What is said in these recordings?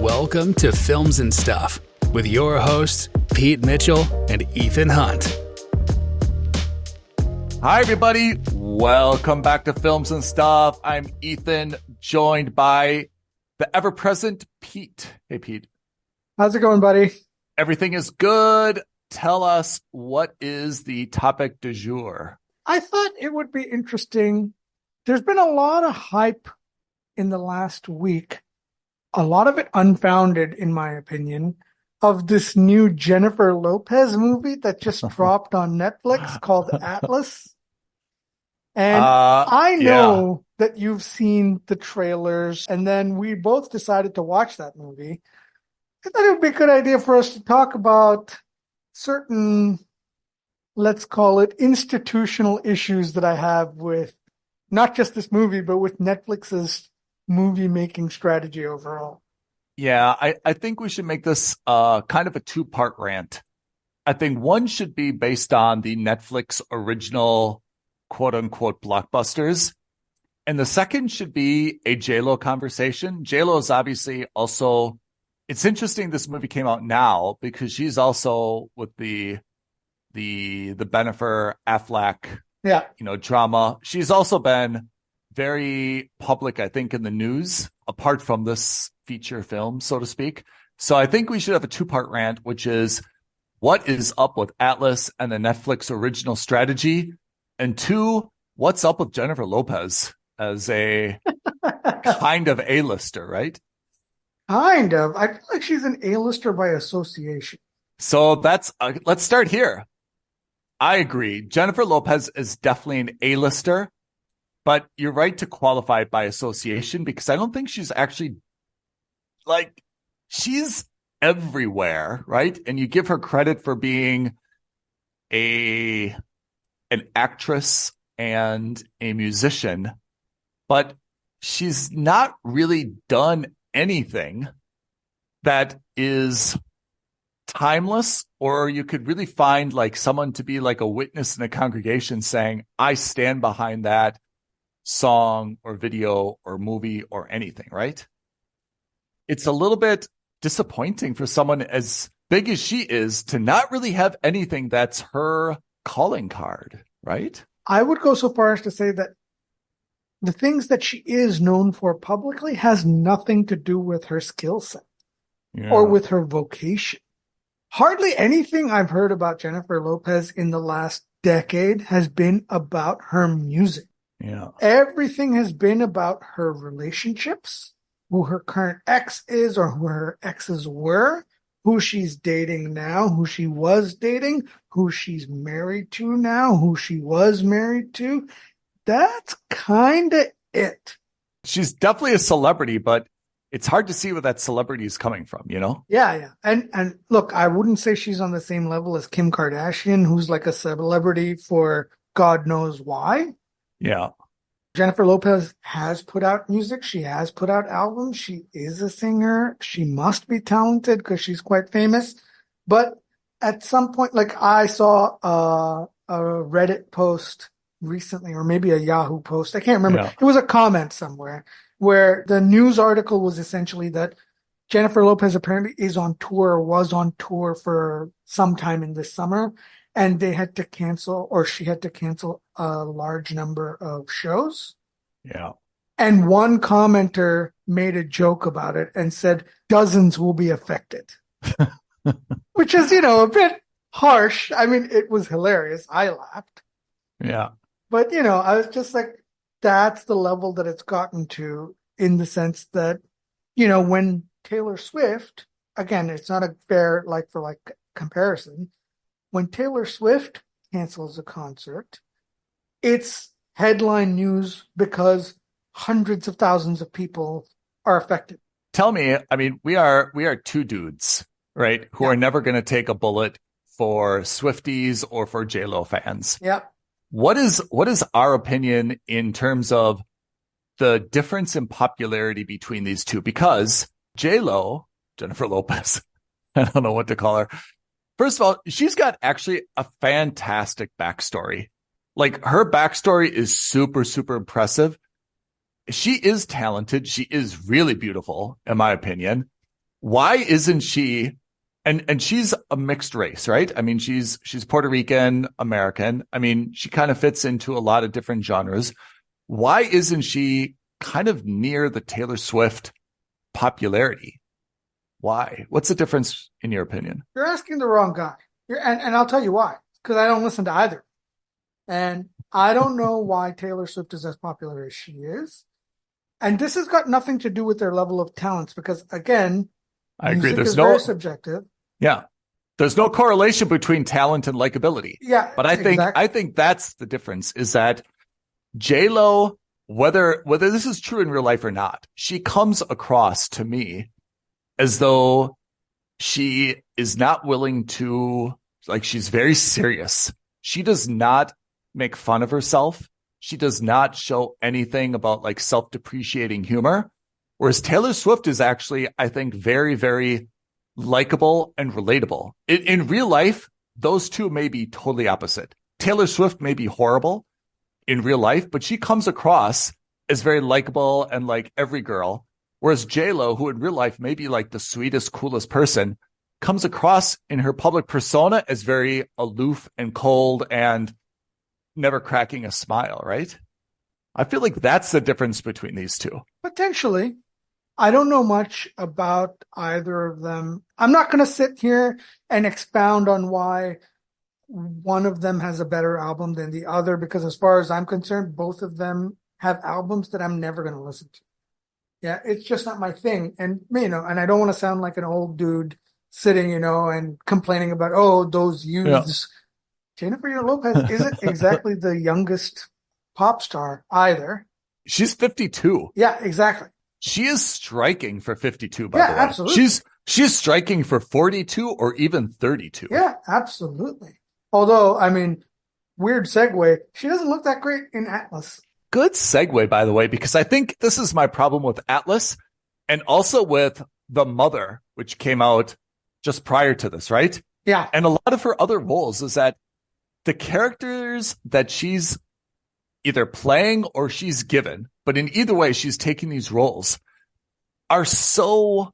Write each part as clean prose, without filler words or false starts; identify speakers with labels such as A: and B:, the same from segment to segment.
A: Welcome to Films and Stuff with your hosts, Pete Mitchell and Ethan Hunt.
B: Hi, everybody. Welcome back to Films and Stuff. I'm Ethan, joined by the ever-present Pete. Hey, Pete.
C: How's it going, buddy?
B: Everything is good. Tell us, what is the topic du jour?
C: I thought it would be interesting. There's been a lot of hype in the last week, a lot of it unfounded, in my opinion, of this new Jennifer Lopez movie that just dropped on Netflix called Atlas. And I know that you've seen the trailers, and then we both decided to watch that movie. I thought it would be a good idea for us to talk about certain, let's call it, institutional issues that I have with not just this movie, but with Netflix's movie-making strategy overall.
B: Yeah, I think we should make this kind of a two-part rant. I think one should be based on the Netflix original quote-unquote blockbusters. And the second should be a J-Lo conversation. J-Lo is obviously also, it's interesting this movie came out now because she's also with the Bennifer Affleck, drama. She's also been very public, I think, in the news, apart from this feature film, so to speak. So I think we should have a two-part rant, which is what is up with Atlas and the Netflix original strategy? And two, what's up with Jennifer Lopez as a kind of A-lister, right?
C: Kind of. I feel like she's an A-lister by association.
B: So that's, let's start here. I agree. Jennifer Lopez is definitely an A-lister, but you're right to qualify it by association because I don't think she's actually, like, she's everywhere, right? And you give her credit for being an actress and a musician, but she's not really done anything that is timeless, or you could really find like someone to be like a witness in a congregation saying, I stand behind that song or video or movie or anything, right? It's a little bit disappointing for someone as big as she is to not really have anything that's her calling card, right?
C: I would go so far as to say that the things that she is known for publicly has nothing to do with her skill set or with her vocation. Hardly anything I've heard about Jennifer Lopez in the last decade has been about her music.
B: Yeah.
C: Everything has been about her relationships, who her current ex is or who her exes were, who she's dating now, who she was dating, who she's married to now, who she was married to. That's kind of it.
B: She's definitely a celebrity, but it's hard to see where that celebrity is coming from, you know?
C: Yeah. And look, I wouldn't say she's on the same level as Kim Kardashian, who's like a celebrity for God knows why.
B: Yeah.
C: Jennifer Lopez has put out music. She has put out albums. She is a singer. She must be talented because she's quite famous. But at some point, like I saw a Reddit post recently, or maybe a Yahoo post. I can't remember. Yeah. It was a comment somewhere where the news article was essentially that Jennifer Lopez apparently is on tour or was on tour for some time in this summer. And they had to cancel, or she had to cancel a large number of shows.
B: Yeah.
C: And one commenter made a joke about it and said, dozens will be affected. Which is, a bit harsh. I mean, it was hilarious. I laughed.
B: Yeah.
C: But, I was just like, that's the level that it's gotten to, in the sense that, when Taylor Swift, again, it's not a fair like for like comparison. When Taylor Swift cancels a concert, it's headline news because hundreds of thousands of people are affected.
B: Tell me, I mean, we are two dudes, right, who are never going to take a bullet for Swifties or for J-Lo fans.
C: Yeah.
B: What is our opinion in terms of the difference in popularity between these two? Because J-Lo, Jennifer Lopez, I don't know what to call her. First of all, she's got actually a fantastic backstory. Like, her backstory is super, super impressive. She is talented. She is really beautiful, in my opinion. Why isn't she, and she's a mixed race, right? I mean, she's Puerto Rican, American. I mean, she kind of fits into a lot of different genres. Why isn't she kind of near the Taylor Swift popularity? Why? What's the difference in your opinion?
C: You're asking the wrong guy. And I'll tell you why. Because I don't listen to either. And I don't know why Taylor Swift is as popular as she is. And this has got nothing to do with their level of talents because, again,
B: I agree.
C: music
B: There's
C: is
B: no
C: very subjective.
B: Yeah. There's no correlation between talent and likability.
C: Yeah.
B: But I think that's the difference is that J-Lo, whether this is true in real life or not, she comes across to me as though she is not willing to, like, she's very serious. She does not make fun of herself. She does not show anything about like self-depreciating humor. Whereas Taylor Swift is actually, I think, very, very likable and relatable. In real life, those two may be totally opposite. Taylor Swift may be horrible in real life, but she comes across as very likable and like every girl. Whereas J-Lo, who in real life may be like the sweetest, coolest person, comes across in her public persona as very aloof and cold and never cracking a smile, right? I feel like that's the difference between these two.
C: Potentially. I don't know much about either of them. I'm not going to sit here and expound on why one of them has a better album than the other, because as far as I'm concerned, both of them have albums that I'm never going to listen to. Yeah, it's just not my thing. And, and I don't want to sound like an old dude sitting, and complaining about, those youths. Yeah. Jennifer Lopez isn't exactly the youngest pop star either.
B: She's 52.
C: Yeah, exactly.
B: She is striking for 52, by the way.
C: Absolutely.
B: She's striking for 42 or even 32.
C: Yeah, absolutely. Although, weird segue, she doesn't look that great in Atlas.
B: Good segue, by the way, because I think this is my problem with Atlas and also with The Mother, which came out just prior to this, right?
C: Yeah.
B: And a lot of her other roles is that the characters that she's either playing or she's given, but in either way, she's taking these roles, are so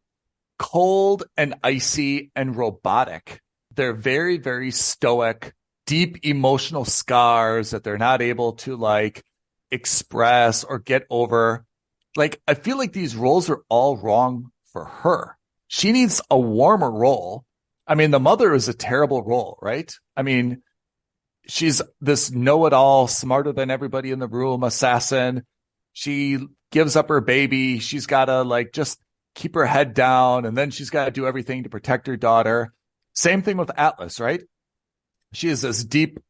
B: cold and icy and robotic. They're very, very stoic, deep emotional scars that they're not able to like express or get over. Like, I feel like these roles are all wrong for her. She needs a warmer role. The Mother is a terrible role, right? She's this know-it-all, smarter than everybody in the room assassin. She gives up her baby. She's got to just keep her head down. And then she's got to do everything to protect her daughter. Same thing with Atlas, right? She has this deep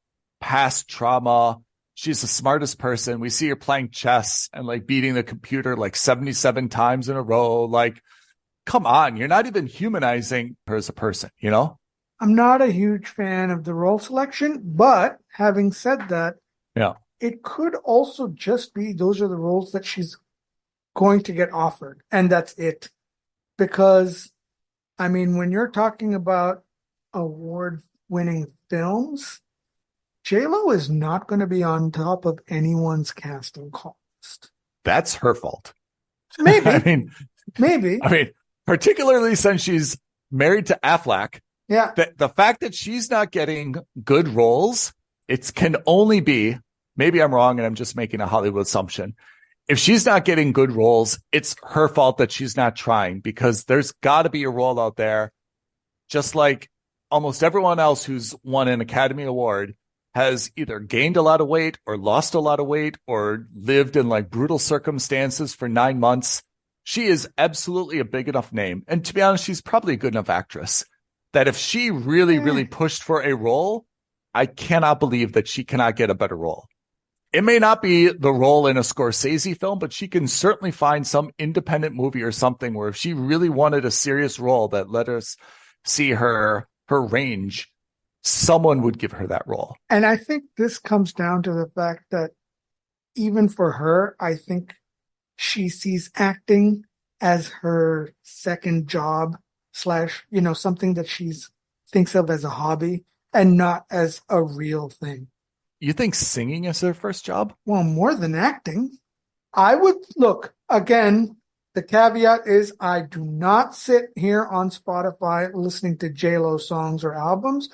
B: past trauma. She's the smartest person. We see her playing chess and beating the computer 77 times in a row. Come on, you're not even humanizing her as a person,
C: I'm not a huge fan of the role selection, but having said that, it could also just be those are the roles that she's going to get offered, and that's it. Because, when you're talking about award-winning films, J-Lo is not going to be on top of anyone's casting call list.
B: That's her fault.
C: Maybe. Maybe.
B: Particularly since she's married to Affleck.
C: Yeah.
B: The fact that she's not getting good roles, it can only be, maybe I'm wrong and I'm just making a Hollywood assumption. If she's not getting good roles, it's her fault that she's not trying, because there's got to be a role out there, just like almost everyone else who's won an Academy Award has either gained a lot of weight or lost a lot of weight or lived in brutal circumstances for 9 months. She is absolutely a big enough name. And to be honest, she's probably a good enough actress that if she really, really pushed for a role, I cannot believe that she cannot get a better role. It may not be the role in a Scorsese film, but she can certainly find some independent movie or something where if she really wanted a serious role that let us see her range, someone would give her that role.
C: And I think this comes down to the fact that even for her, I think she sees acting as her second job / something that she's thinks of as a hobby and not as a real thing.
B: You think singing is her first job?
C: Well, more than acting. I would look again. The caveat is I do not sit here on Spotify listening to J-Lo songs or albums,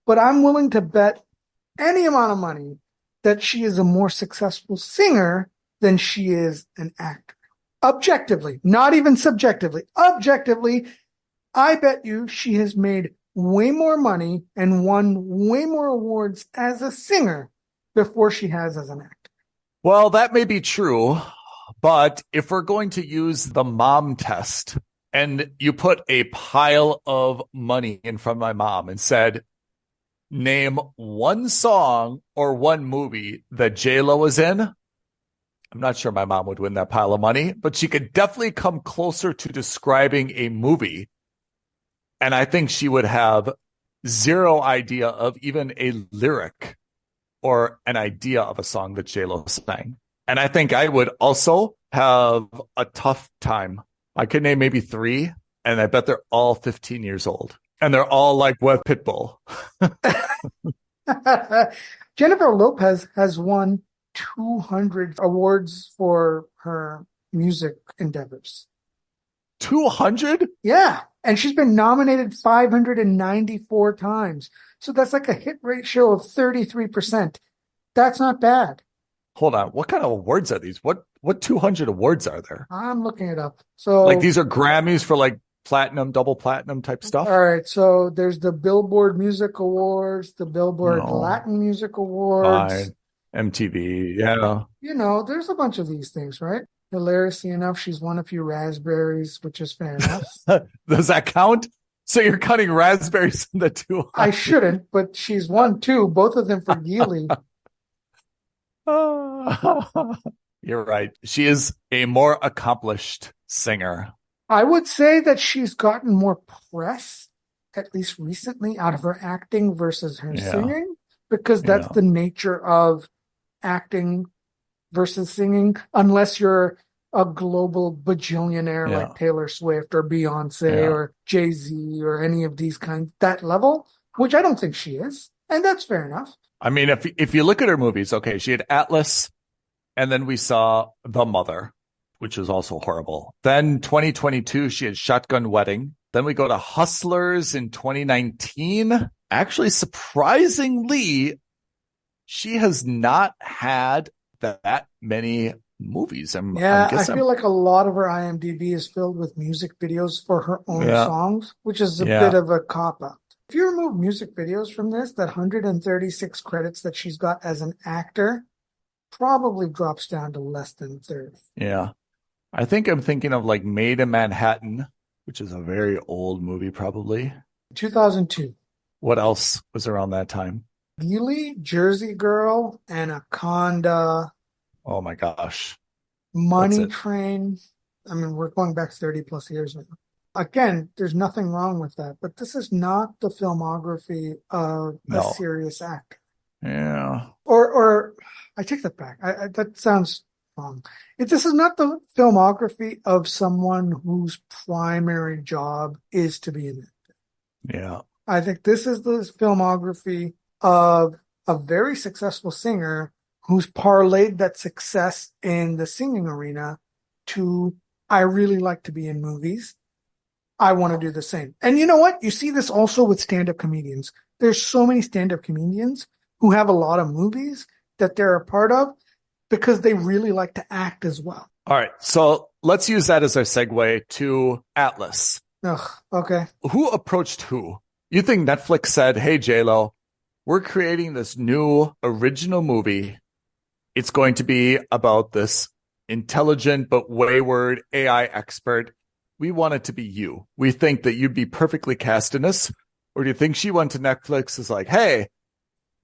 C: but I'm willing to bet any amount of money that she is a more successful singer than she is an actor. Objectively, not even subjectively. Objectively, I bet you she has made way more money and won way more awards as a singer before she has as an actor.
B: Well, that may be true, but if we're going to use the mom test and you put a pile of money in front of my mom and said, name one song or one movie that J-Lo is in, I'm not sure my mom would win that pile of money, but she could definitely come closer to describing a movie. And I think she would have zero idea of even a lyric or an idea of a song that J-Lo sang. And I think I would also have a tough time. I could name maybe 3, and I bet they're all 15 years old. And they're all like with Pitbull.
C: Jennifer Lopez has won 200 awards for her music endeavors.
B: 200?
C: Yeah. And she's been nominated 594 times. So that's like a hit ratio of 33%. That's not bad.
B: Hold on. What kind of awards are these? What 200 awards are there?
C: I'm looking it up. So
B: like these are Grammys for like platinum, double platinum type stuff?
C: All right. So there's the Billboard Music Awards, the Billboard Latin Music Awards.
B: Fine. MTV. Yeah.
C: You know, there's a bunch of these things, right? Hilariously enough, she's won a few raspberries, which is fair enough.
B: Does that count? So you're cutting raspberries in the 200?
C: I shouldn't, but she's won 2, both of them for Geely.
B: You're right. She is a more accomplished singer.
C: I would say that she's gotten more press, at least recently, out of her acting versus her singing, because that's the nature of acting versus singing, unless you're a global bajillionaire like Taylor Swift or Beyonce or Jay-Z or any of these kinds, that level, which I don't think she is. And that's fair enough.
B: I mean, if you look at her movies, okay, she had Atlas, and then we saw The Mother, which is also horrible. Then 2022, she had Shotgun Wedding. Then we go to Hustlers in 2019. Actually, surprisingly, she has not had that many movies.
C: I feel like a lot of her IMDb is filled with music videos for her own songs, which is a bit of a cop-out. If you remove music videos from this, that 136 credits that she's got as an actor probably drops down to less than 30.
B: Yeah. I think I'm thinking of like Made in Manhattan, which is a very old movie probably.
C: 2002.
B: What else was around that time?
C: Geely, Jersey Girl, Anaconda.
B: Oh my gosh.
C: Money Train. I mean, we're going back 30 plus years now. Again, there's nothing wrong with that, but this is not the filmography of a serious actor.
B: Yeah.
C: Or I take that back. That sounds wrong. This is not the filmography of someone whose primary job is to be an actor.
B: Yeah.
C: I think this is the filmography of a very successful singer who's parlayed that success in the singing arena to, I really like to be in movies. I want to do the same. And you know what? You see this also with stand-up comedians. There's so many stand-up comedians who have a lot of movies that they're a part of because they really like to act as well.
B: All right. So let's use that as our segue to Atlas.
C: Ugh, okay.
B: Who approached who? You think Netflix said, hey, J-Lo, we're creating this new original movie. It's going to be about this intelligent but wayward AI expert. We want it to be you. We think that you'd be perfectly cast in this. Or do you think she went to Netflix is like, hey,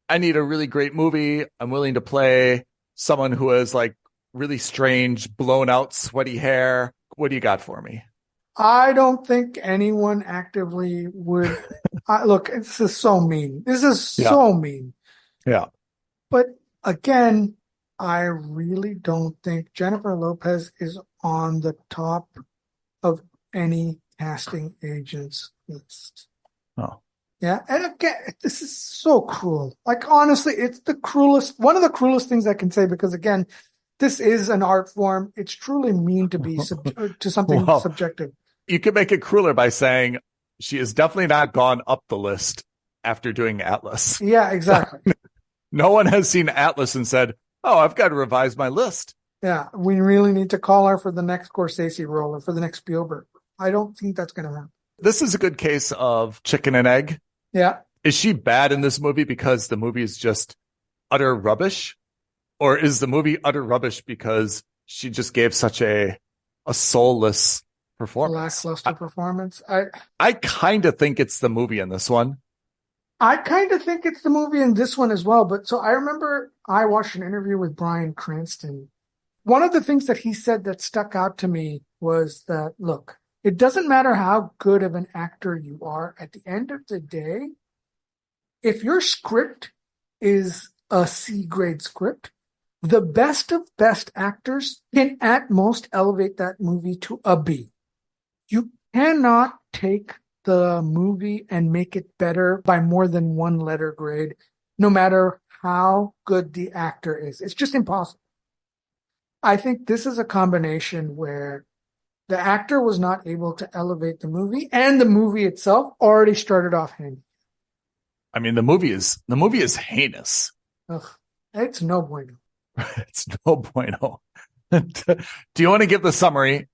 B: I need a really great movie. I'm willing to play someone who has like really strange, blown out, sweaty hair. What do you got for me?
C: I don't think anyone actively would. Look, this is so mean. This is so mean.
B: Yeah.
C: But again, I really don't think Jennifer Lopez is on the top of any casting agent's list.
B: Oh.
C: Yeah. And again, this is so cruel. Like, honestly, it's one of the cruelest things I can say, because again, this is an art form. It's truly mean to be to something
B: Well,
C: subjective.
B: You could make it crueler by saying she has definitely not gone up the list after doing Atlas.
C: Yeah, exactly.
B: No one has seen Atlas and said, oh, I've got to revise my list.
C: Yeah, we really need to call her for the next Scorsese role or for the next Spielberg. I don't think that's going to happen.
B: This is a good case of chicken and egg.
C: Yeah.
B: Is she bad in this movie because the movie is just utter rubbish? Or is the movie utter rubbish because she just gave such a soulless performance?
C: Lackluster performance.
B: I kind of think it's the movie in this one.
C: I kind of think it's the movie in this one as well. But so I remember I watched an interview with Bryan Cranston. One of the things that he said that stuck out to me was that, look, it doesn't matter how good of an actor you are. At the end of the day, if your script is a C-grade script, the best of best actors can at most elevate that movie to a B. You cannot take the movie and make it better by more than one letter grade, no matter how good the actor is. It's just impossible. I think this is a combination where the actor was not able to elevate the movie, and the movie itself already started off handy.
B: I mean, the movie is heinous.
C: Ugh, it's no bueno.
B: It's no bueno. Do you want to give the summary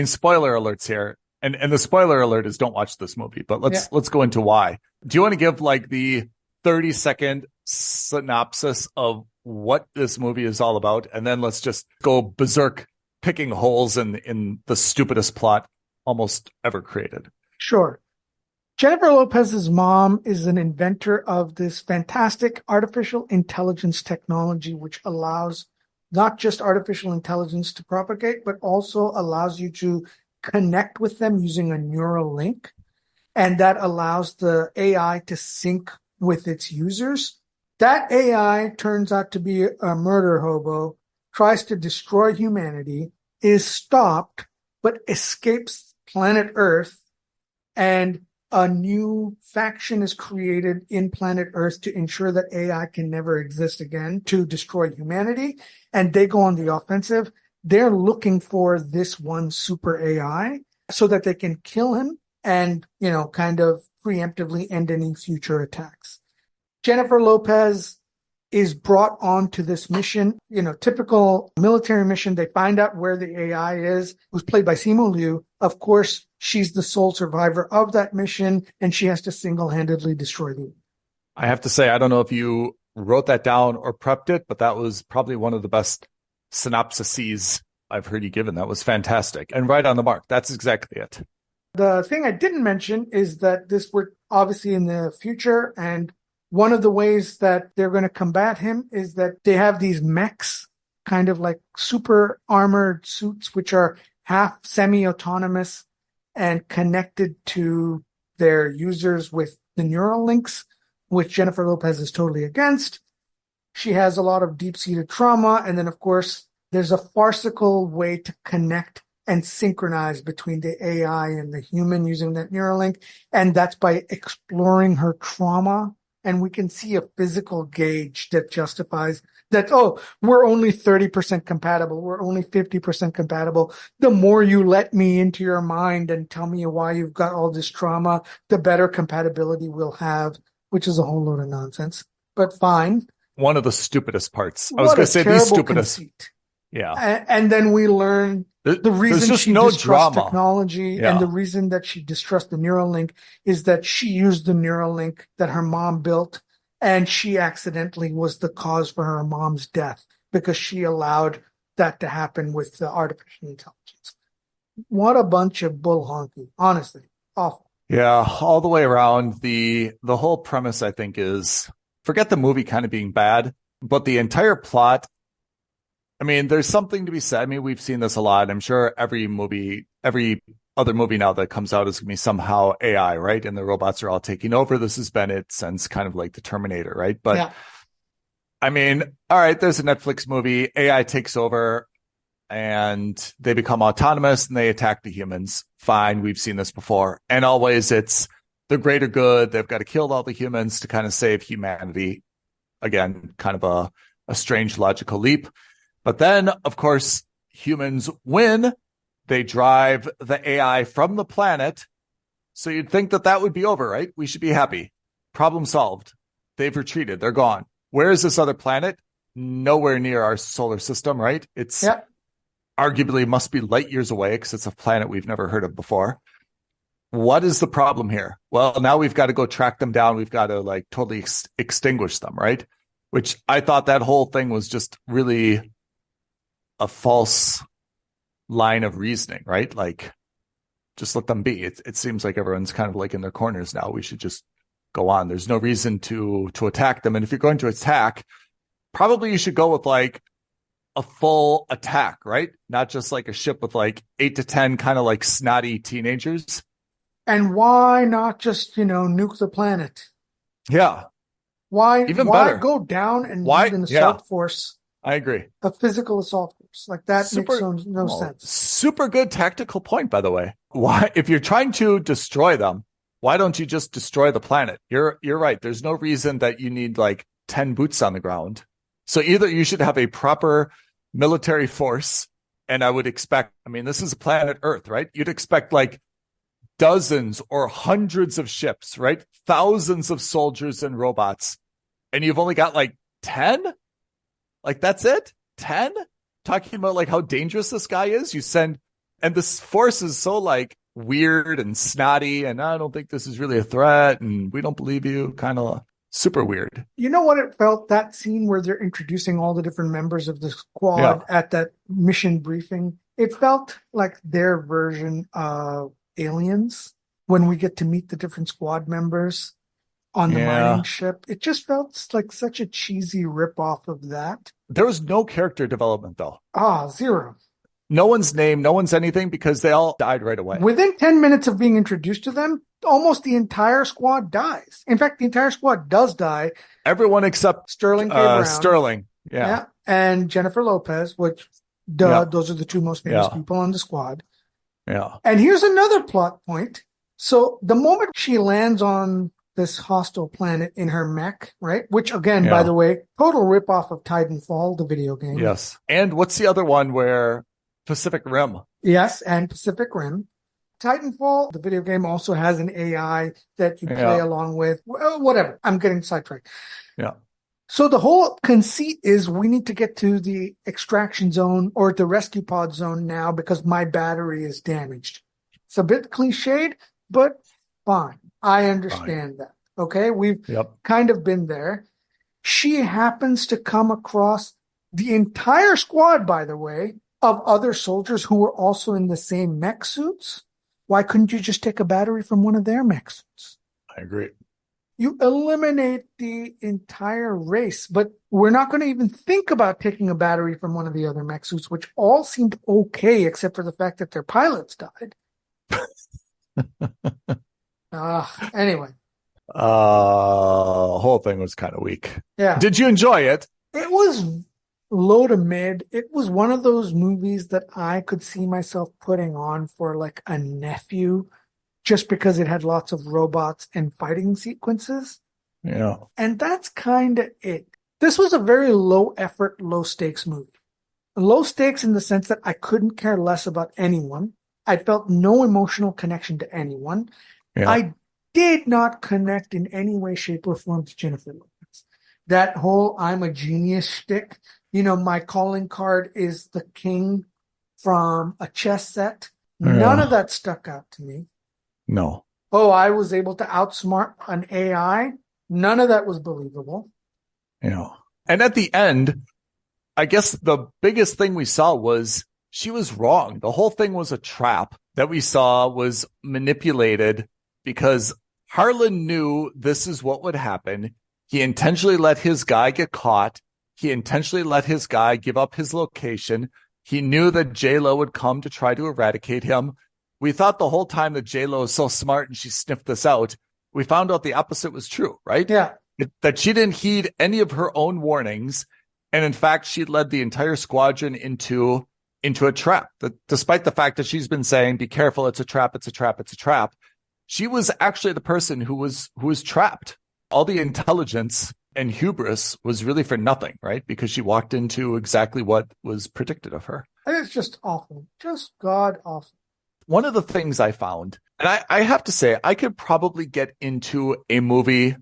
B: spoiler alerts here? And the spoiler alert is don't watch this movie, but let's go into why. Do you want to give like the 30-second synopsis of what this movie is all about? And then let's just go berserk picking holes in the stupidest plot almost ever created.
C: Sure. Jennifer Lopez's mom is an inventor of this fantastic artificial intelligence technology, which allows not just artificial intelligence to propagate, but also allows you to connect with them using a neural link. And that allows the AI to sync with its users. That AI turns out to be a murder hobo, tries to destroy humanity, is stopped, but escapes planet Earth, and a new faction is created in planet Earth to ensure that AI can never exist again, to destroy humanity, and they go on the offensive. They're looking for this one super AI so that they can kill him and, kind of preemptively end any future attacks. Jennifer Lopez is brought on to this mission, typical military mission. They find out where the AI is, who's played by Simu Liu. Of course, she's the sole survivor of that mission, and she has to single-handedly destroy the.
B: I have to say, I don't know if you wrote that down or prepped it, but that was probably one of the best synopsises I've heard you given. That was fantastic and right on the mark. That's exactly it.
C: The thing I didn't mention is that we're obviously in the future, and one of the ways that they're going to combat him is that they have these mechs, kind of like super armored suits, which are half semi-autonomous and connected to their users with the neural links, which Jennifer Lopez is totally against. She has a lot of deep-seated trauma. And then, of course, there's a farcical way to connect and synchronize between the AI and the human using that neural link. And that's by exploring her trauma. And we can see a physical gauge that justifies that, we're only 30% compatible. We're only 50% compatible. The more you let me into your mind and tell me why you've got all this trauma, the better compatibility we'll have, which is a whole load of nonsense. But fine.
B: One of the stupidest parts. I was going to say the stupidest.
C: Conceit.
B: Yeah.
C: And then we learn the reason she distrusts technology and the reason that she distrusts the neural link is that she used the neural link that her mom built, and she accidentally was the cause for her mom's death because she allowed that to happen with the artificial intelligence. What a bunch of bull honky. Honestly, awful.
B: Yeah, all the way around. The whole premise, I think, is forget the movie kind of being bad, but the entire plot. I mean, there's something to be said. I mean, we've seen this a lot. I'm sure every other movie now that comes out is going to be somehow AI, right? And the robots are all taking over. This has been it since kind of like the Terminator, right? But I mean, all right, there's a Netflix movie. AI takes over and they become autonomous and they attack the humans. Fine. We've seen this before. And always it's the greater good. They've got to kill all the humans to kind of save humanity. Again, kind of a strange logical leap. But then, of course, humans win. They drive the AI from the planet. So you'd think that that would be over, right? We should be happy. Problem solved. They've retreated. They're gone. Where is this other planet? Nowhere near our solar system, right? It's arguably must be light years away because it's a planet we've never heard of before. What is the problem here? Well, now we've got to go track them down. We've got to like totally extinguish them, right? Which I thought that whole thing was just really a false line of reasoning, right? Like, just let them be. It seems like everyone's kind of like in their corners now. We should just go on. There's no reason to attack them. And if you're going to attack, probably you should go with like a full attack, right? Not just like a ship with like 8 to 10 kind of like snotty teenagers.
C: And why not just, nuke the planet?
B: Yeah.
C: Why
B: better.
C: Go down and lead an assault force?
B: I agree.
C: A physical assault force. Like that makes no sense.
B: Super good tactical point, by the way. Why, if you're trying to destroy them, why don't you just destroy the planet? You're right. There's no reason that you need like 10 boots on the ground. So either you should have a proper military force, and I would expect, this is planet Earth, right? You'd expect like dozens or hundreds of ships, right? Thousands of soldiers and robots. And you've only got like 10? Like, that's it? 10? Talking about like how dangerous this guy is? And this force is so like weird and snotty, and I don't think this is really a threat, and we don't believe you. Kind of super weird.
C: You know what it felt, that scene where they're introducing all the different members of the squad at that mission briefing? It felt like their version of Aliens when we get to meet the different squad members on the mining ship. It just felt like such a cheesy ripoff of that.
B: There was no character development, though.
C: Zero.
B: No one's name, no one's anything, because they all died right away.
C: Within 10 minutes of being introduced to them, almost the entire squad dies. In fact, the entire squad does die.
B: Everyone except
C: Sterling K. Brown.
B: Sterling, yeah.
C: And Jennifer Lopez, which, those are the two most famous people on the squad.
B: Yeah.
C: And here's another plot point. So the moment she lands on this hostile planet in her mech, right? Which, again, by the way, total ripoff of Titanfall, the video game.
B: Yes. And what's the other one where... Pacific Rim.
C: Yes, and Pacific Rim. Titanfall, the video game, also has an AI that you play along with. Well, whatever. I'm getting sidetracked.
B: Yeah.
C: So the whole conceit is we need to get to the extraction zone or the rescue pod zone now because my battery is damaged. It's a bit cliched, but fine. I understand that. Okay? We've kind of been there. She happens to come across the entire squad, by the way, of other soldiers who were also in the same mech suits. Why couldn't you just take a battery from one of their mech suits?
B: I agree.
C: You eliminate the entire race, but we're not going to even think about taking a battery from one of the other mech suits, which all seemed okay except for the fact that their pilots died. Anyway.
B: The whole thing was kind of weak.
C: Yeah.
B: Did you enjoy it?
C: It was low to mid. It was one of those movies that I could see myself putting on for like a nephew just because it had lots of robots and fighting sequences.
B: Yeah.
C: And that's kind of it. This was a very low effort, low stakes movie. Low stakes in the sense that I couldn't care less about anyone. I felt no emotional connection to anyone.
B: Yeah.
C: I did not connect in any way, shape, or form to Jennifer Lopez. That whole I'm a genius shtick. My calling card is the king from a chess set. None of that stuck out to me.
B: No.
C: Oh, I was able to outsmart an AI. None of that was believable.
B: Yeah. And at the end, I guess the biggest thing we saw was she was wrong. The whole thing was a trap that we saw was manipulated because Harlan knew this is what would happen. He intentionally let his guy get caught. He intentionally let his guy give up his location. He knew that J-Lo would come to try to eradicate him. We thought the whole time that J-Lo is so smart and she sniffed this out. We found out the opposite was true, right?
C: Yeah.
B: That she didn't heed any of her own warnings. And in fact, she led the entire squadron into a trap. That despite the fact that she's been saying, be careful, it's a trap, it's a trap, it's a trap. She was actually the person who was trapped. All the intelligence and hubris was really for nothing, right? Because she walked into exactly what was predicted of her.
C: And it's just awful. Just god awful.
B: One of the things I found, and I have to say, I could probably get into a movie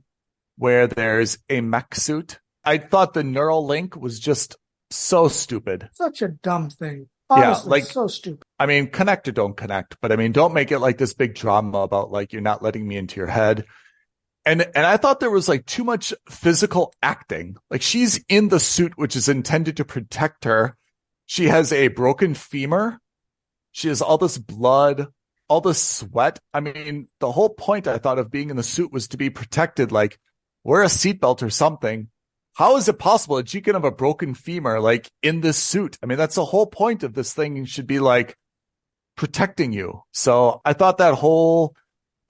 B: where there's a mech suit. I thought the neural link was just so stupid.
C: Such a dumb thing. Honestly,
B: Yeah, like,
C: so stupid.
B: I mean, connect or don't connect, but I mean, don't make it like this big drama about like you're not letting me into your head. And I thought there was like too much physical acting. Like she's in the suit which is intended to protect her. She has a broken femur. She has all this blood, all this sweat. I mean, the whole point I thought of being in the suit was to be protected, like wear a seatbelt or something. How is it possible that she can have a broken femur like in this suit? I mean, that's the whole point of this thing should be like protecting you. So I thought that whole,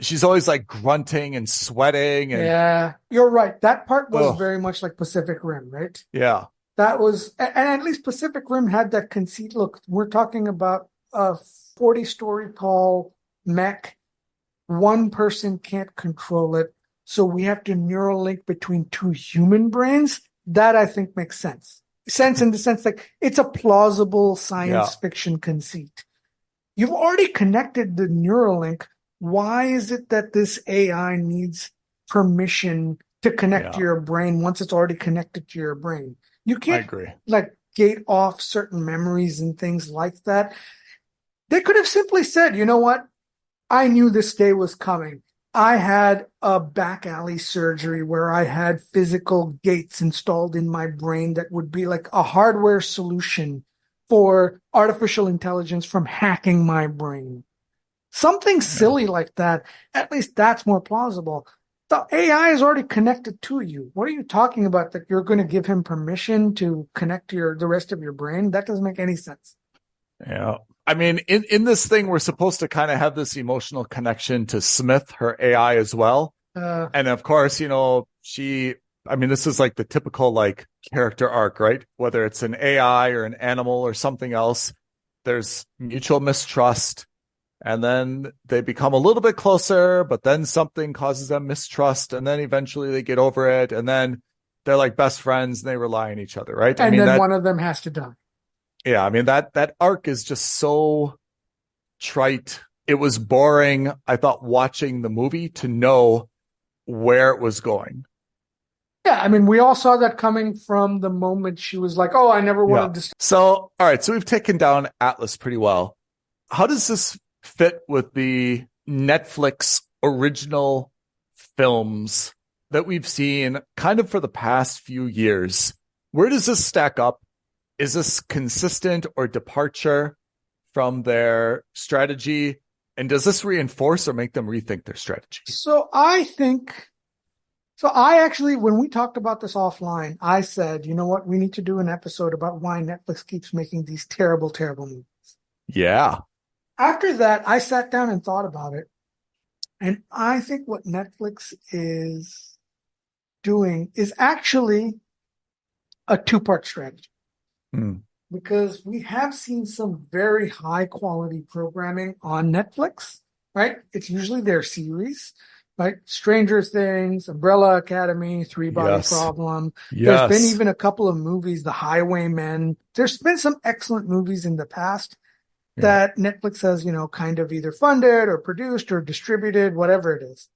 B: she's always like grunting and sweating. And
C: Yeah, you're right. That part was very much like Pacific Rim, right?
B: yeah,
C: That was, and at least Pacific Rim had that conceit. Look, we're talking about a 40-story tall mech. One person can't control it. So we have to neural link between two human brains. That I think makes sense. Sense in the sense like it's a plausible science fiction conceit. You've already connected the neural link. Why is it that this AI needs permission to connect to your brain once it's already connected to your brain? You can't like gate off certain memories and things like that. They could have simply said, you know what? I knew this day was coming. I had a back alley surgery where I had physical gates installed in my brain that would be like a hardware solution for artificial intelligence from hacking my brain. Something silly like that. At least that's more plausible. The AI is already connected to you. What are you talking about that you're going to give him permission to connect to the rest of your brain? That doesn't make any sense.
B: Yeah. I mean, in this thing, we're supposed to kind of have this emotional connection to Smith, her AI as well. And of course, you know, this is like the typical like character arc, right? Whether it's an AI or an animal or something else, there's mutual mistrust. And then they become a little bit closer, but then something causes them mistrust. And then eventually they get over it. And then they're like best friends and they rely on each other, right?
C: And then one of them has to die.
B: Yeah, I mean, that arc is just so trite. It was boring, I thought, watching the movie to know where it was going.
C: Yeah, I mean, we all saw that coming from the moment she was like, oh, I never wanted to.
B: So, all right, so we've taken down Atlas pretty well. How does this fit with the Netflix original films that we've seen kind of for the past few years? Where does this stack up? Is this consistent or departure from their strategy? And does this reinforce or make them rethink their strategy?
C: So I actually, when we talked about this offline, I said, you know what? We need to do an episode about why Netflix keeps making these terrible, terrible movies.
B: Yeah.
C: After that, I sat down and thought about it. And I think what Netflix is doing is actually a two-part strategy. Because we have seen some very high quality programming on Netflix, right? It's usually their series, right? Stranger Things, Umbrella Academy, Three Body Problem. There's been even a couple of movies, The Highwaymen. There's been some excellent movies in the past that Netflix has, you know, kind of either funded or produced or distributed, whatever it is.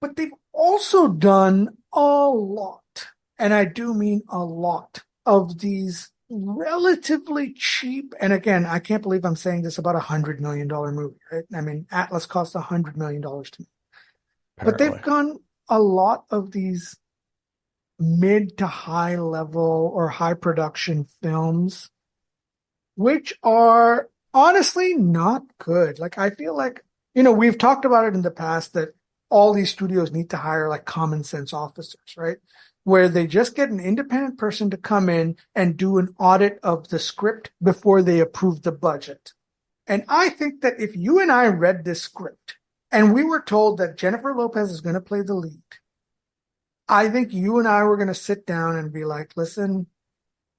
C: But they've also done a lot, and I do mean a lot, of these relatively cheap, and again, I can't believe I'm saying this about $100 million movie, right? I mean, Atlas cost $100 million to me. But they've done a lot of these mid to high level or high production films, which are honestly not good. Like, I feel like, you know, we've talked about it in the past that all these studios need to hire like common sense officers, right? Where they just get an independent person to come in and do an audit of the script before they approve the budget. And I think that if you and I read this script and we were told that Jennifer Lopez is going to play the lead, I think you and I were going to sit down and be like, listen,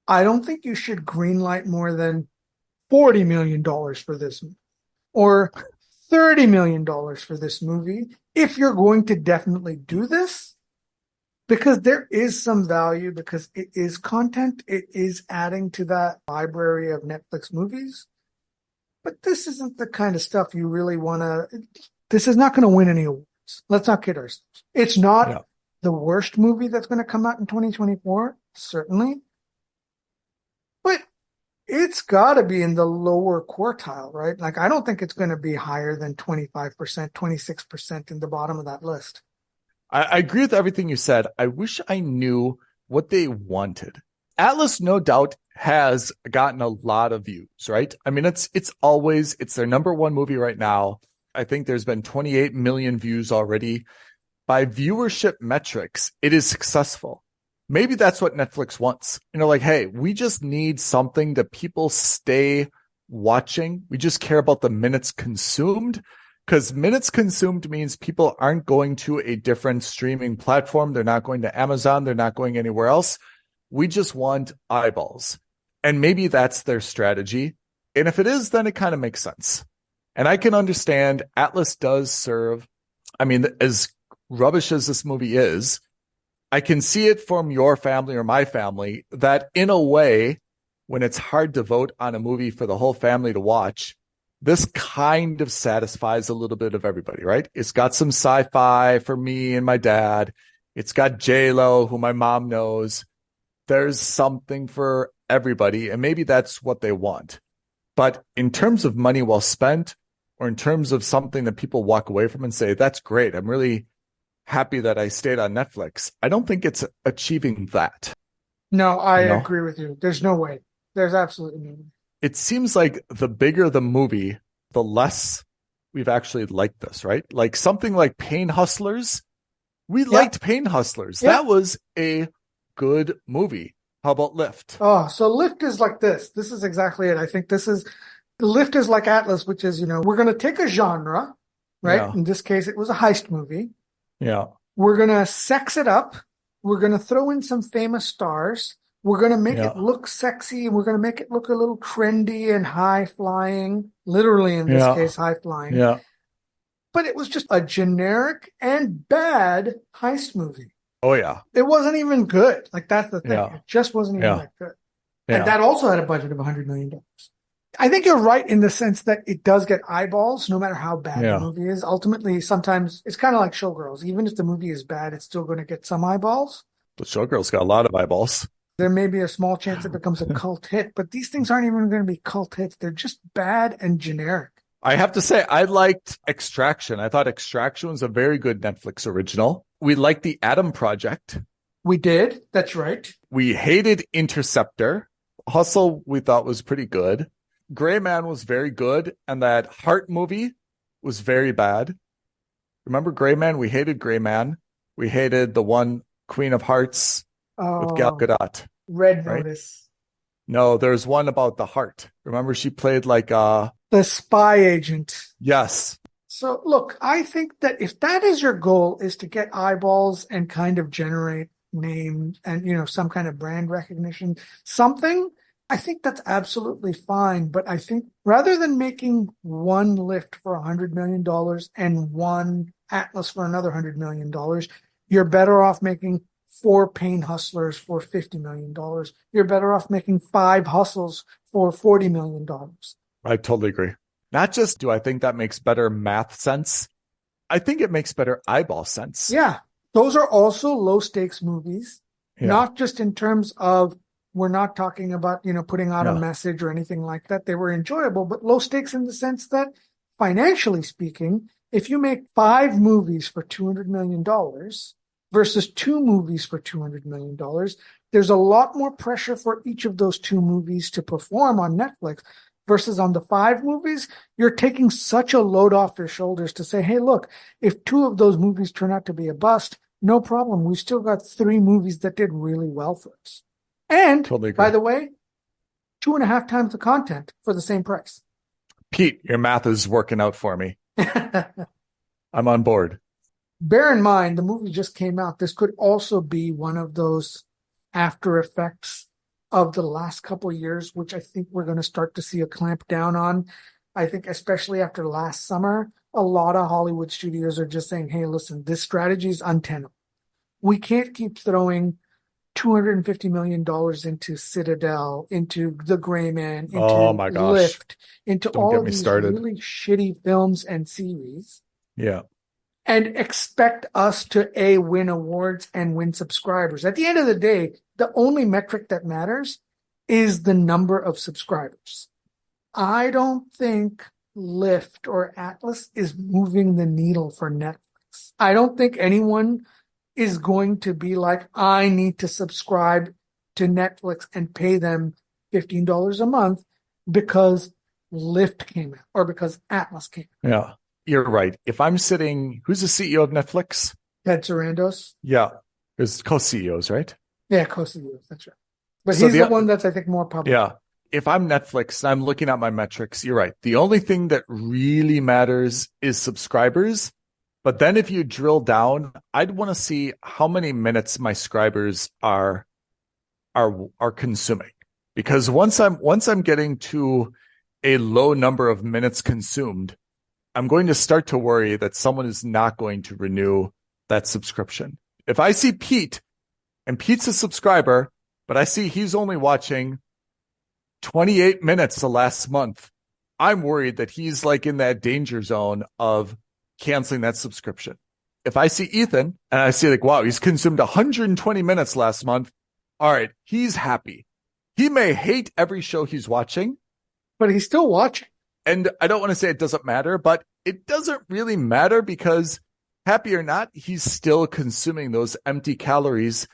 C: I don't think you should greenlight more than $40 million for this movie or $30 million for this movie. If you're going to definitely do this, Because there is some value, because it is content. It is adding to that library of Netflix movies. But this isn't the kind of stuff you really want to. This is not going to win any awards. Let's not kid ourselves. It's not the worst movie that's going to come out in 2024, certainly. But it's got to be in the lower quartile, right? Like, I don't think it's going to be higher than 25%, 26% in the bottom of that list.
B: I agree with everything you said. I wish I knew what they wanted. Atlas, no doubt, has gotten a lot of views, right? I mean, it's their number one movie right now. I think there's been 28 million views already. By viewership metrics, it is successful. Maybe that's what Netflix wants. Like, hey, we just need something that people stay watching. We just care about the minutes consumed, because minutes consumed means people aren't going to a different streaming platform. They're not going to Amazon. They're not going anywhere else. We just want eyeballs. And maybe that's their strategy. And if it is, then it kind of makes sense. And I can understand Atlas does serve, I mean, as rubbish as this movie is, I can see it from your family or my family that in a way, when it's hard to vote on a movie for the whole family to watch, this kind of satisfies a little bit of everybody, right? It's got some sci-fi for me and my dad. It's got J-Lo, who my mom knows. There's something for everybody, and maybe that's what they want. But in terms of money well spent, or in terms of something that people walk away from and say, that's great, I'm really happy that I stayed on Netflix, I don't think it's achieving that.
C: No, I agree with you. There's no way. There's absolutely no way.
B: It seems like the bigger the movie, the less we've actually liked this, right? Like something like Pain Hustlers. We liked Pain Hustlers. That was a good movie. How about Lift?
C: Oh, so Lift is like this. This is exactly it. I think Lift is like Atlas, which is, we're going to take a genre, right? Yeah. In this case, it was a heist movie.
B: Yeah.
C: We're going to sex it up. We're going to throw in some famous stars. We're going to make it look sexy. We're going to make it look a little trendy and high flying, literally in this case, high flying.
B: Yeah.
C: But it was just a generic and bad heist movie.
B: Oh, yeah.
C: It wasn't even good. Like, that's the thing.
B: Yeah.
C: It just wasn't even that good.
B: Yeah.
C: And that also had a budget of $100 million. I think you're right in the sense that it does get eyeballs, no matter how bad the movie is. Ultimately, sometimes it's kind of like Showgirls. Even if the movie is bad, it's still going to get some eyeballs.
B: But Showgirls got a lot of eyeballs.
C: There may be a small chance it becomes a cult hit, but these things aren't even going to be cult hits. They're just bad and generic.
B: I have to say, I liked Extraction. I thought Extraction was a very good Netflix original. We liked The Atom Project.
C: We did. That's right.
B: We hated Interceptor. Hustle, we thought was pretty good. Gray Man was very good. And that Heart movie was very bad. Remember Gray Man? We hated Gray Man. We hated the one Queen of Hearts with Gal Gadot.
C: Red Notice.
B: No, there's one about the heart. Remember she played like
C: the spy agent.
B: Yes.
C: So look, I think that if that is your goal, is to get eyeballs and kind of generate names and, some kind of brand recognition, I think that's absolutely fine. But I think rather than making one Lift for $100 million and one Atlas for another $100 million, you're better off making 4 Pain Hustlers for $50 million. You're better off making 5 Hustles for $40 million.
B: I totally agree. Not just do I think that makes better math sense, I think it makes better eyeball sense.
C: Yeah. Those are also low stakes movies, not just in terms of, we're not talking about, putting out a message or anything like that. They were enjoyable, but low stakes in the sense that, financially speaking, if you make 5 movies for $200 million versus 2 movies for $200 million, there's a lot more pressure for each of those 2 movies to perform on Netflix. Versus on the 5 movies, you're taking such a load off your shoulders to say, hey, look, if 2 of those movies turn out to be a bust, no problem. We've still got 3 movies that did really well for us. And, by the way, 2.5 times the content for the same price.
B: Pete, your math is working out for me. I'm on board.
C: Bear in mind, the movie just came out. This could also be one of those after effects of the last couple of years, which I think we're going to start to see a clamp down on. I think especially after last summer, a lot of Hollywood studios are just saying, hey, listen, this strategy is untenable. We can't keep throwing $250 million into Citadel, into The Gray Man, into
B: Oh my gosh.
C: Lift, into
B: Don't
C: all
B: get
C: of
B: me
C: these
B: started.
C: really shitty films and series,
B: Yeah.
C: and expect us to win awards and win subscribers. At the end of the day, the only metric that matters is the number of subscribers. I don't think Lyft or Atlas is moving the needle for Netflix. I don't think anyone is going to be like, I need to subscribe to Netflix and pay them $15 a month because Lyft came out or because Atlas came out.
B: Yeah. You're right. If I'm sitting, who's the CEO of Netflix?
C: Ted Sarandos?
B: Yeah. There's co-CEOs, right?
C: Yeah, co-CEOs, that's right. But
B: So
C: he's the one that's, I think, more public.
B: Yeah. If I'm Netflix and I'm looking at my metrics, you're right. The only thing that really matters is subscribers. But then if you drill down, I'd want to see how many minutes my subscribers are consuming. Because once I'm getting to a low number of minutes consumed, I'm going to start to worry that someone is not going to renew that subscription. If I see Pete, and Pete's a subscriber, but I see he's only watching 28 minutes the last month, I'm worried that he's like in that danger zone of canceling that subscription. If I see Ethan and I see like, wow, he's consumed 120 minutes last month. All right, he's happy. He may hate every show he's watching,
C: but he's still watching.
B: And I don't want to say it doesn't matter, but it doesn't really matter because happy or not, he's still consuming those empty calories.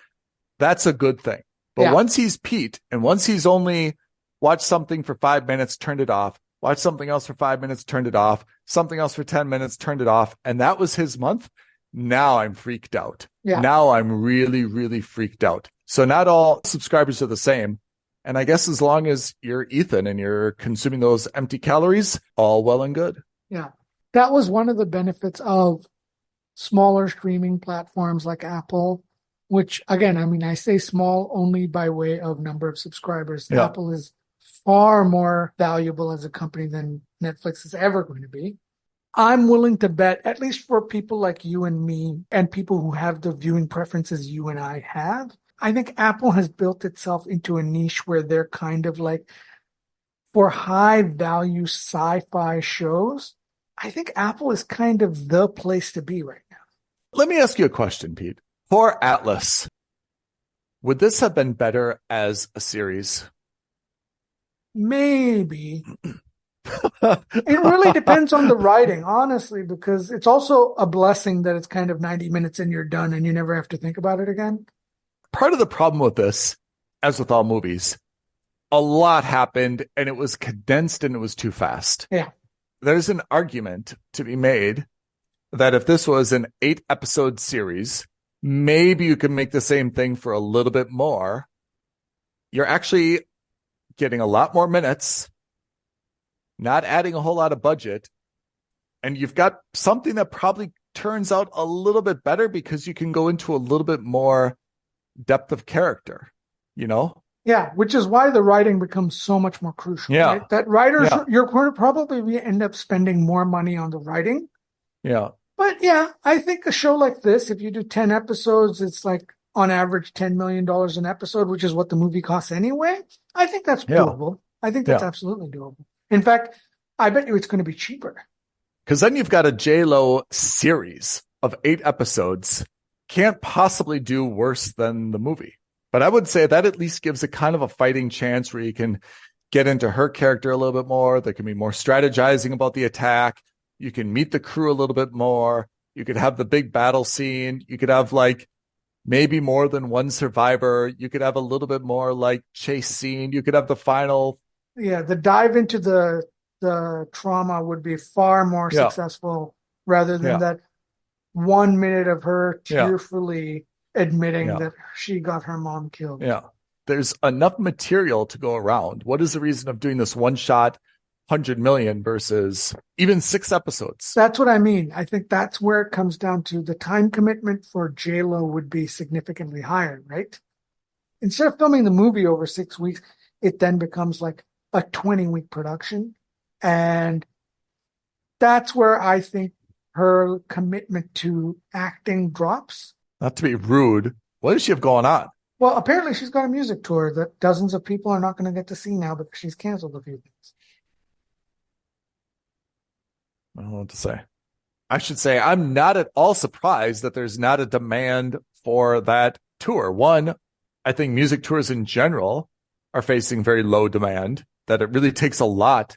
B: That's a good thing. But once he's Pete and once he's only watched something for 5 minutes, turned it off, watched something else for 5 minutes, turned it off, something else for 10 minutes, turned it off, and that was his month, now I'm freaked out.
C: Yeah.
B: Now I'm really, really freaked out. So not all subscribers are the same. And I guess as long as you're Ethan and you're consuming those empty calories, all well and good.
C: Yeah. That was one of the benefits of smaller streaming platforms like Apple, which, again, I mean, I say small only by way of number of subscribers.
B: Yeah.
C: Apple is far more valuable as a company than Netflix is ever going to be. I'm willing to bet, at least for people like you and me and people who have the viewing preferences you and I have, I think Apple has built itself into a niche where they're kind of like, for high value sci-fi shows, I think Apple is kind of the place to be right now.
B: Let me ask you a question, Pete. For Atlas, would this have been better as a series?
C: Maybe. It really depends on the writing, honestly, because it's also a blessing that it's kind of 90 minutes and you're done and you never have to think about it again.
B: Part of the problem with this, as with all movies, a lot happened and it was condensed and it was too fast.
C: Yeah.
B: There's an argument to be made that if this was an 8-episode series, maybe you can make the same thing for a little bit more. You're actually getting a lot more minutes, not adding a whole lot of budget, and you've got something that probably turns out a little bit better because you can go into a little bit more depth of character, you know?
C: Yeah, which is why the writing becomes so much more crucial.
B: Yeah.
C: Right? That writers, you're going to probably end up spending more money on the writing.
B: Yeah.
C: But yeah, I think a show like this, if you do 10 episodes, it's like on average $10 million an episode, which is what the movie costs anyway. I think that's doable. I think that's absolutely doable. In fact, I bet you it's going to be cheaper.
B: Because then you've got a J-Lo series of 8 episodes. Can't possibly do worse than the movie. But I would say that at least gives a kind of a fighting chance where you can get into her character a little bit more. There can be more strategizing about the attack. You can meet the crew a little bit more. You could have the big battle scene. You could have like maybe more than one survivor. You could have a little bit more like chase scene. You could have the final.
C: Yeah, the dive into the trauma would be far more successful rather than that 1 minute of her tearfully admitting that she got her mom killed.
B: Yeah. There's enough material to go around. What is the reason of doing this one shot 100 million versus even 6 episodes?
C: That's what I mean. I think that's where it comes down to. The time commitment for J-Lo would be significantly higher, right? Instead of filming the movie over 6 weeks, it then becomes like a 20-week production. And that's where I think her commitment to acting drops.
B: Not to be rude. What does she have going on?
C: Well, apparently she's got a music tour that dozens of people are not going to get to see now because she's canceled a few things.
B: I don't know what to say. I should say I'm not at all surprised that there's not a demand for that tour. One, I think music tours in general are facing very low demand, that it really takes a lot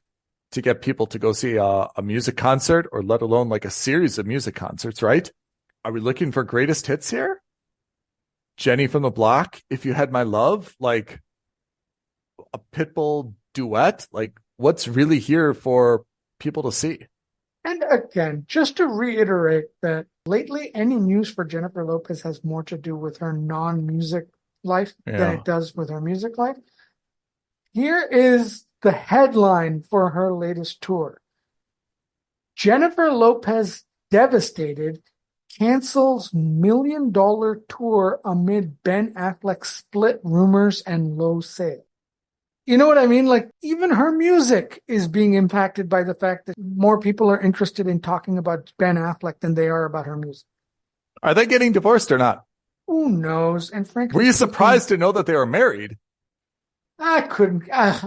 B: to get people to go see a music concert, or let alone like a series of music concerts, right? Are we looking for greatest hits here? Jenny from the Block, If You Had My Love, like a Pitbull duet? Like, what's really here for people to see?
C: And again, just to reiterate that lately, any news for Jennifer Lopez has more to do with her non-music life than it does with her music life. Here is the headline for her latest tour. Jennifer Lopez devastated, cancels $1 million tour amid Ben Affleck split rumors and low sales. You know what I mean? Like, even her music is being impacted by the fact that more people are interested in talking about Ben Affleck than they are about her music.
B: Are they getting divorced or not?
C: Who knows? And frankly,
B: were you surprised to know that they were married?
C: I couldn't.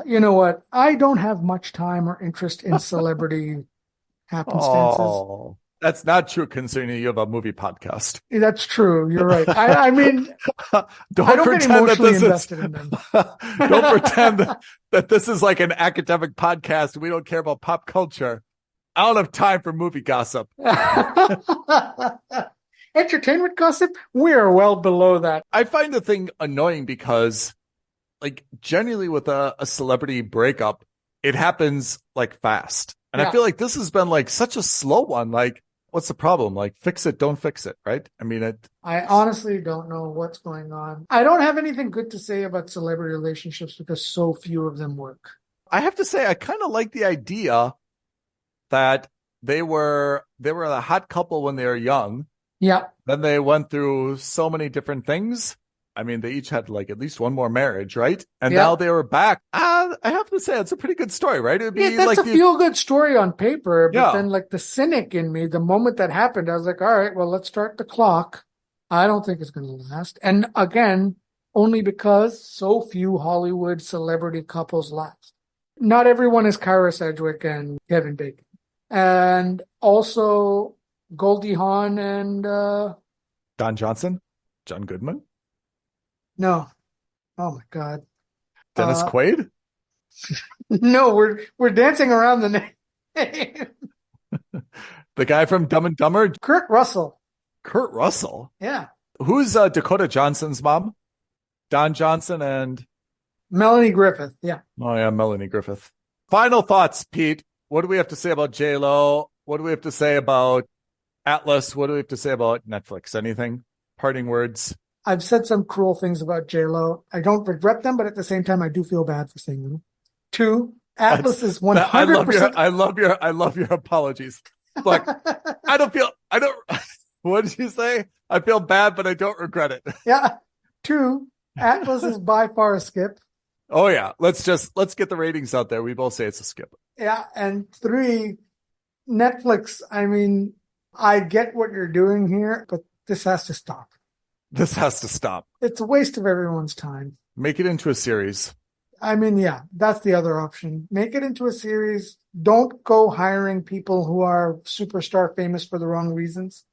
C: You know what? I don't have much time or interest in celebrity happenstances.
B: Oh, that's not true considering you have a movie podcast.
C: That's true. You're right. I mean,
B: don't
C: I don't
B: pretend
C: get emotionally
B: that this
C: invested
B: is,
C: in them.
B: Don't pretend that this is like an academic podcast. We don't care about pop culture. I don't have time for movie gossip.
C: Entertainment gossip? We are well below that.
B: I find the thing annoying because, like, generally with a celebrity breakup, it happens like fast. And I feel like this has been like such a slow one. Like, what's the problem? Like, fix it, don't fix it, right? I mean,
C: I honestly don't know what's going on. I don't have anything good to say about celebrity relationships because so few of them work.
B: I have to say, I kind of like the idea that they were a hot couple when they were young.
C: Yeah.
B: Then they went through so many different things. I mean, they each had like at least one more marriage, right? And now they were back. I have to say, it's a pretty good story, right? It'd be
C: that's
B: like
C: a feel-good story on paper, but then like the cynic in me, the moment that happened, I was like, all right, well, let's start the clock. I don't think it's going to last. And again, only because so few Hollywood celebrity couples last. Not everyone is Kyra Sedgwick and Kevin Bacon. And also Goldie Hawn and
B: Don Johnson, John Goodman.
C: No. Oh my God.
B: Dennis Quaid?
C: No, we're dancing around the name.
B: The guy from Dumb and Dumber?
C: Kurt Russell.
B: Kurt Russell?
C: Yeah.
B: Who's Dakota Johnson's mom? Don Johnson and
C: Melanie Griffith. Yeah.
B: Oh yeah, Melanie Griffith. Final thoughts, Pete. What do we have to say about J-Lo? What do we have to say about Atlas? What do we have to say about Netflix? Anything? Parting words?
C: I've said some cruel things about J-Lo. I don't regret them, but at the same time, I do feel bad for saying them. 2, Atlas is 100%.
B: I love your apologies. Look, what did you say? I feel bad, but I don't regret it.
C: Yeah. 2, Atlas is by far a skip.
B: Oh yeah. Let's get the ratings out there. We both say it's a skip.
C: Yeah. And 3, Netflix. I mean, I get what you're doing here, but this has to stop.
B: This has to stop.
C: It's a waste of everyone's time.
B: Make it into a series.
C: I mean, yeah, that's the other option. Make it into a series. Don't go hiring people who are superstar famous for the wrong reasons.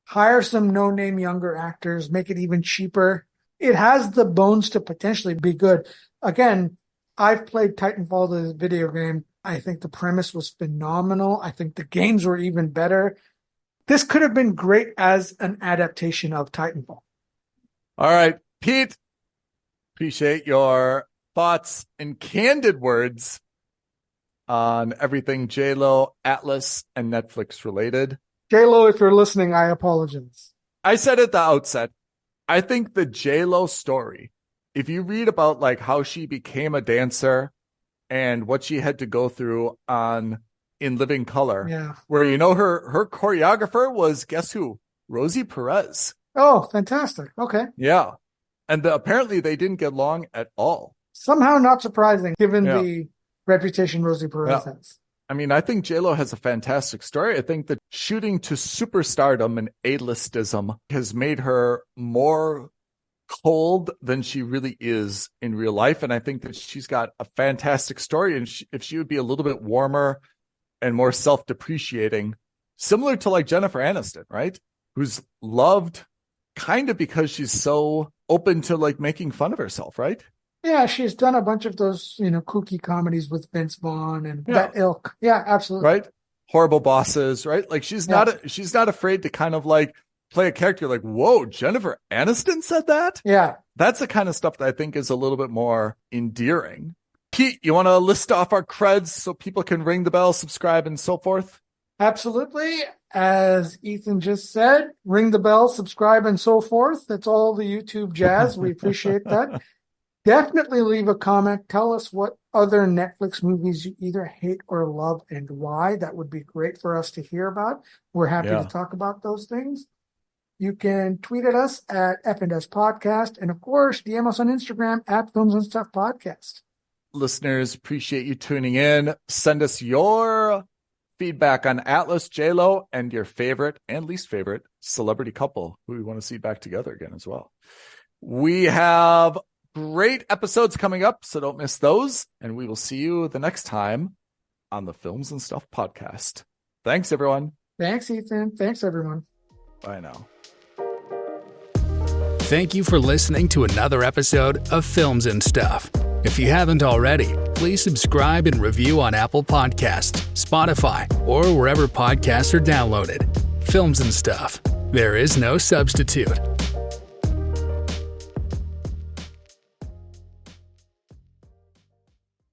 C: Hire some no-name younger actors. Make it even cheaper. It has the bones to potentially be good. Again, I've played Titanfall, the video game. I think the premise was phenomenal. I think the games were even better. This could have been great as an adaptation of Titanfall.
B: All right, Pete, appreciate your thoughts and candid words on everything J-Lo, Atlas, and Netflix related.
C: J-Lo, if you're listening, I apologize.
B: I said at the outset, I think the J-Lo story, if you read about like how she became a dancer and what she had to go through in Living Color, where, you know, her choreographer was, guess who? Rosie Perez.
C: Oh, fantastic. Okay.
B: Yeah. And apparently they didn't get along at all.
C: Somehow not surprising, given the reputation Rosie Perez has.
B: I mean, I think JLo has a fantastic story. I think that shooting to superstardom and A-listism has made her more cold than she really is in real life. And I think that she's got a fantastic story. And if she would be a little bit warmer and more self-depreciating, similar to like Jennifer Aniston, right? Who's loved kind of because she's so open to like making fun of herself, right?
C: Yeah, she's done a bunch of those, kooky comedies with Vince Vaughn and that ilk. Yeah, absolutely.
B: Right? Horrible Bosses, right? Like she's not afraid to kind of like play a character like, whoa, Jennifer Aniston said that?
C: Yeah.
B: That's the kind of stuff that I think is a little bit more endearing. Pete, you want to list off our creds so people can ring the bell, subscribe, and so forth?
C: Absolutely. As Ethan just said, ring the bell, subscribe, and so forth. That's all the YouTube jazz. We appreciate that. Definitely leave a comment. Tell us what other Netflix movies you either hate or love and why. That would be great for us to hear about. We're happy to talk about those things. You can tweet at us at F&S Podcast. And of course, DM us on Instagram at Films and Stuff Podcast.
B: Listeners, appreciate you tuning in. Send us your feedback on Atlas, JLo, and your favorite and least favorite celebrity couple who we want to see back together again as well. We have great episodes coming up, so don't miss those. And we will see you the next time on the Films and Stuff Podcast. Thanks, everyone.
C: Thanks, Ethan. Thanks, everyone.
B: Bye now.
A: Thank you for listening to another episode of Films and Stuff. If you haven't already, please subscribe and review on Apple Podcasts, Spotify, or wherever podcasts are downloaded. Films and Stuff. There is no substitute.